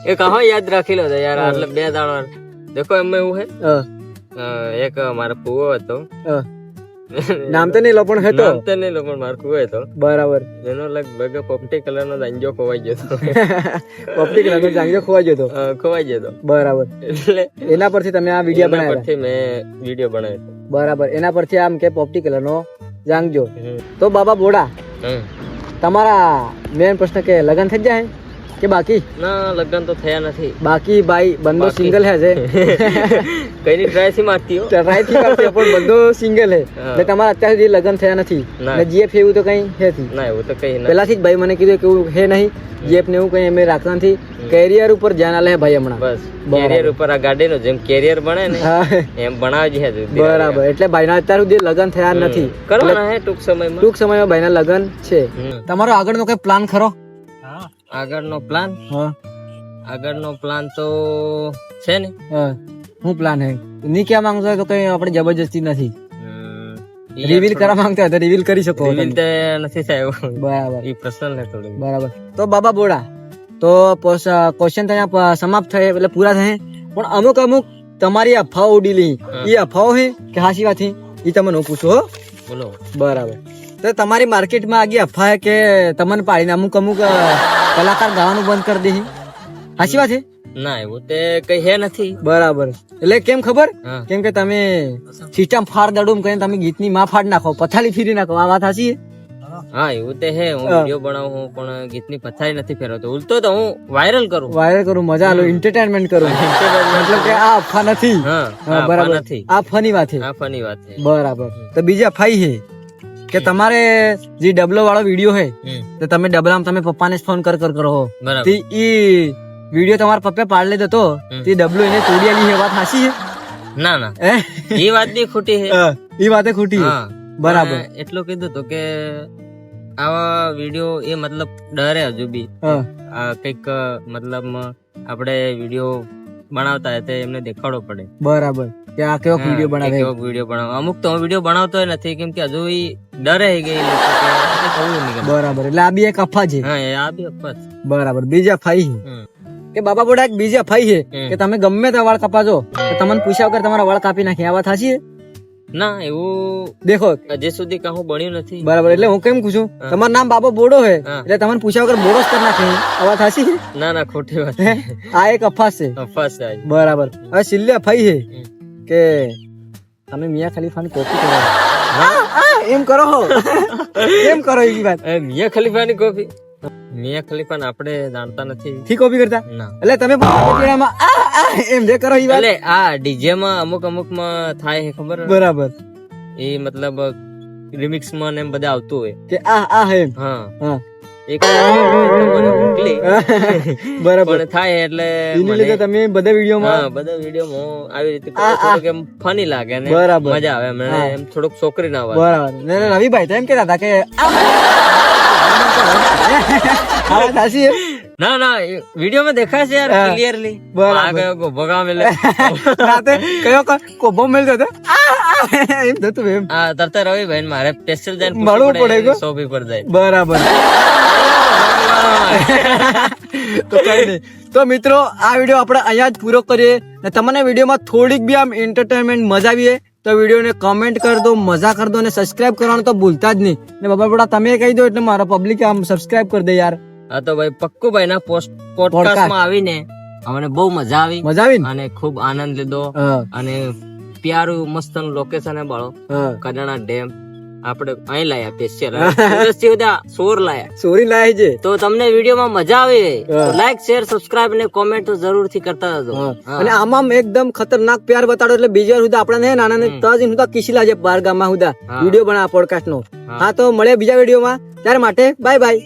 એ કહો યાદ રાખી લો યાર. એટલે 2 દાડા દેખો એમાં એવું હે, એક મારો ફુવો હતો, નામ તો નહીં લો પણ હતો, નામ તો નહીં લો પણ મારો ફુવો હતો. બરાબર. એનો લગભગ પોપટી કલર નો જાંગ્યો ખોવાઈ ગયો હતો. પોપટી કલર નો જાંગ્યો ખોવાઈ ગયો હતો. ખોવાઈ ગયો હતો. બરાબર. એટલે એના પરથી તમે આ વિડીયો બનાવ્યા? પરથી મેં વિડીયો બનાવ્યો. બરાબર. એના પરથી આમ કે પોપટી કલર નો જાંગ્યો. તો બાબા બોડા, તમારા મેન પ્રશ્ન કે લગન થઈ જાય કે બાકી? ના, લગન તો થયા નથી. બાકી ભાઈ બંદો સિંગલ હે છે. કઈની ટ્રાય થી મારતી હો, ટ્રાય થી મારતી પણ બંદો સિંગલ હે. એટલે તમારા અત્યાર સુધી લગન થયા નથી ને જીએફ એવું તો કઈ હે થી? ના, એવું તો કઈ ના. પહેલાથી જ ભાઈ મને કીધું કે એવું હે નહીં, જીએફ ને એવું કઈ અમે રાખતા નથી. કેરિયર ઉપર ધ્યાન આલે ભાઈ હમણાં. બસ કેરિયર ઉપર આ ગાડી નો જેમ કેરિયર બને ને એમ બનાવજી હે. બરાબર. એટલે ભાઈ ના અત્યાર સુધી લગન થયા નથી, કરવાના હે ટૂંક સમયમાં ભાઈ ના લગન છે. તમારો આગળ નો કઈ પ્લાન ખરો? આગળનો પ્લાન? આગળનો પ્લાન તો છે ને. શું પ્લાન હે? નહીં ક્યાં માંગતો હોય તો કઈ આપણે જબરજસ્તી નથી. રિવીલ કરવા માંગતા હોય તો રિવીલ કરી શકો. રિવીલ તો નથી થાય. બરાબર. એ પર્સનલ હે થોડું. બરાબર. તો બાબા બોડા, તો ક્વેશ્ચન ત્યાં સમાપ્ત થાય એટલે પૂરા થાય. પણ અમુક તમારી અફવાઓ ઉડી લી, એ અફવાઓ હે કે હાચી વાત હે એ તમે નો પૂછો. બોલો. બરાબર. તો તમારી માર્કેટમાં આગી અફવા હે કે તમને પાડીને અમુક કલાકાર ગાવાનું બંધ કરી દે, સાચી વાત છે? ના, એવું તે કઈ હે નથી. બરાબર. એટલે કેમ ખબર? કેમ કે તમે સિસ્ટમ ફાડ દડુમ કરીને તમે ગીતની માં ફાડ નાખો, પથારી ફીરી નાખો. આ વાત સાચી છે? હા, એવું તે હે. હું વિડિયો બનાવું પણ ગીતની પથારી નથી ફેરવતો. ઉલટો તો હું વાયરલ કરું, મજા લો, એન્ટરટેનમેન્ટ કરું. મતલબ કે આ અફવા નથી. બરાબર. આ ફની વાત છે. બરાબર. તો બીજી અફાઈ છે કે તમારે જે ડબલો વાળો વિડીયો હે તો તમે ડબલામાં તમે પપ્પાને ફોન કરો ઈ વિડીયો તમારા પપ્પા પાડ લેતો તો તે ડબલો એને તોડી આલી હે. વાત સાચી છે? ના, એ વાત ની ખોટી હે. એ વાતે ખોટી હે. બરાબર. એટલું કીધું તો કે આવા વિડીયો એ મતલબ ડરે હજુ બી કઈક મતલબ આપણે વિડીયો બનાવતા હોય તો એમને દેખાડવો પડે. બરાબર. કે આ કેવો વિડીયો બનાવે, અમુક તો વિડીયો બનાવતો નથી કેમ કે હજુ ડરે ગઈ. બરાબર. એટલે આ બી એક અફવા છે. આ બી અફવા છે. બરાબર. બીજી અફાઈ કે બાબા બોડા, એક બીજી અફાઈ છે કે તમે ગમે તે વાળ કપાજો તમને પૂછ્યા વગર તમારા વાળ કાપી નાખે. આ વાત સાચી છે? ના, એવું દેખો હજી સુધી કહું બન્યું નથી. બરાબર. એટલે હું કેમ પૂછું, તમારું નામ બાબો બોડો હે એટલે તમને પૂછ્યા વગર બોડો જ કરી નાખે. આ વાત સાચી? ના, ખોટી વાત. આ એક અફવા છે. બરાબર. હવે છેલ્લી અફાઈ છે કે તમે મિયા ખલીફાની કોપી કરો. એમ કરો એમ કરો એ વાત. મિયા ખલીફાની કોપી? મિયા ખલીફા આપણે જાણતા નથી. કોપી કરતા? એટલે તમે એમ જે કરો એ વાત. એટલે આ ડીજે માં અમુક માં થાય છે ખબર? બરાબર. એ મતલબ રિમિક્સ માં એમ બધા આવતું હોય કે આ હે. હા. બરાબર થાય એટલે તમે બધા વિડીયોમાં આવી રીતે ફની લાગે ને મજા આવે. એમ થોડુંક છોકરી ના આવે. બરાબર. રવિભાઈ તો એમ કેતા હતા કે ના વિડીયો માં દેખાય છે યાર ક્લિયરલી. કોભો મેળતો હતો એમ થતું એમ. તરત રવિભાઈ મારે સ્પેશિયલ જઈને મળવું પડે, સોંપી પર જાય. બરાબર. તો કઈ નહીં. તો મિત્રો આ વિડીયો આપણે અહીંયા જ પૂરો કરીએ. ને તમને વિડીયોમાં થોડીક બી આમ એન્ટરટેનમેન્ટ મજા આવીએ તો વિડીયોને કમેન્ટ કરી દો, મજા કરી દો અને સબસ્ક્રાઇબ કરવાનું તો ભૂલતા જ નહીં. ને બાબા તમે કહી દો એટલે મારા પબ્લિક આમ સબસ્ક્રાઇબ કરી દે યાર. હા તો ભાઈ પક્કુભાઈ ના પોડકાસ્ટમાં આવીને અમને બહુ મજા આવી અને ખૂબ આનંદ લીધો. અને પ્યારું મસ્ત લોકેશન હે બાળો, કડાણા ડેમ આપણે અહીં લાયા સ્પેશિયલ સોરી લાયા છે. તો તમને વિડીયોમાં મજા આવી તો લાઈક શેર સબસ્ક્રાઇબ અને કોમેન્ટ તો જરૂર થી કરતા જજો. અને આમાં એકદમ ખતરનાક પ્યાર બતાડો એટલે બીજા સુધી આપણે નાના તજ સુધા કિશીલા છે બાર ગામમાં સુધા વિડીયો બનાવ પોડકાસ્ટ નો. હા તો મળે બીજા વિડીયોમાં, ત્યાર માટે બાય બાય.